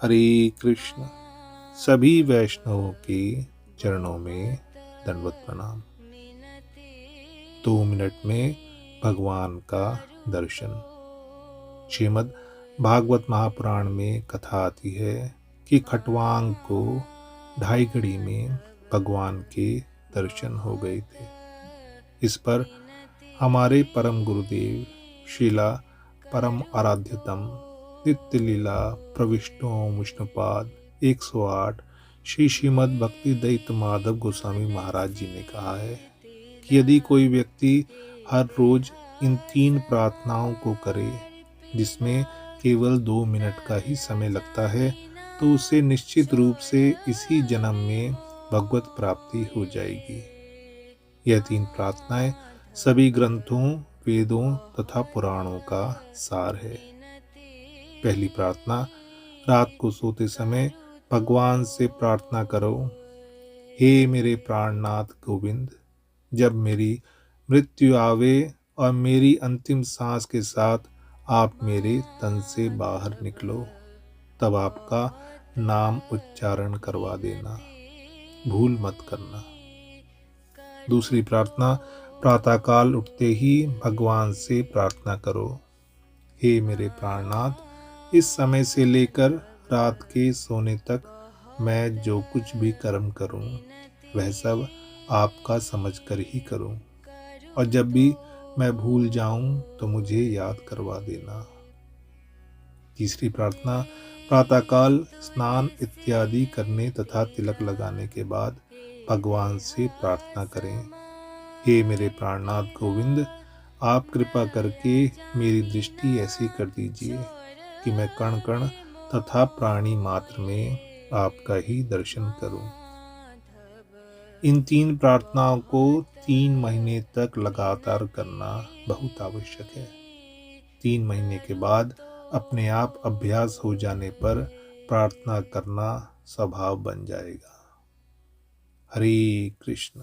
हरे कृष्ण। सभी वैष्णवों के चरणों में दंडवत प्रणाम। 2 मिनट में भगवान का दर्शन। श्रीमद् भागवत महापुराण में कथा आती है कि खटवांग को 2.5 घड़ी में भगवान के दर्शन हो गए थे। इस पर हमारे परम गुरुदेव श्रीला परम आराध्यतम नित्य लीला प्रविष्टो विष्णुपाद 108 श्री श्रीमद् भक्ति दैत माधव गोस्वामी महाराज जी ने कहा है कि यदि कोई व्यक्ति हर रोज इन 3 प्रार्थनाओं को करे, जिसमें केवल 2 मिनट का ही समय लगता है, तो उसे निश्चित रूप से इसी जन्म में भगवत प्राप्ति हो जाएगी। यह 3 प्रार्थनाएं सभी ग्रंथों, वेदों तथा पुराणों का सार है। पहली प्रार्थना, रात को सोते समय भगवान से प्रार्थना करो, हे मेरे प्राणनाथ गोविंद, जब मेरी मृत्यु आवे और मेरी अंतिम सांस के साथ आप मेरे तन से बाहर निकलो, तब आपका नाम उच्चारण करवा देना, भूल मत करना। दूसरी प्रार्थना, प्रातःकाल उठते ही भगवान से प्रार्थना करो, हे मेरे प्राणनाथ, इस समय से लेकर रात के सोने तक मैं जो कुछ भी कर्म करूं, वह सब आपका समझकर ही करूं, और जब भी मैं भूल जाऊं तो मुझे याद करवा देना। तीसरी प्रार्थना, प्रातःकाल स्नान इत्यादि करने तथा तिलक लगाने के बाद भगवान से प्रार्थना करें, हे मेरे प्राणनाथ गोविंद, आप कृपा करके मेरी दृष्टि ऐसी कर दीजिए कि मैं कण कण तथा प्राणी मात्र में आपका ही दर्शन करूं। इन 3 प्रार्थनाओं को 3 महीने तक लगातार करना बहुत आवश्यक है। 3 महीने के बाद अपने आप अभ्यास हो जाने पर प्रार्थना करना स्वभाव बन जाएगा। हरे कृष्ण।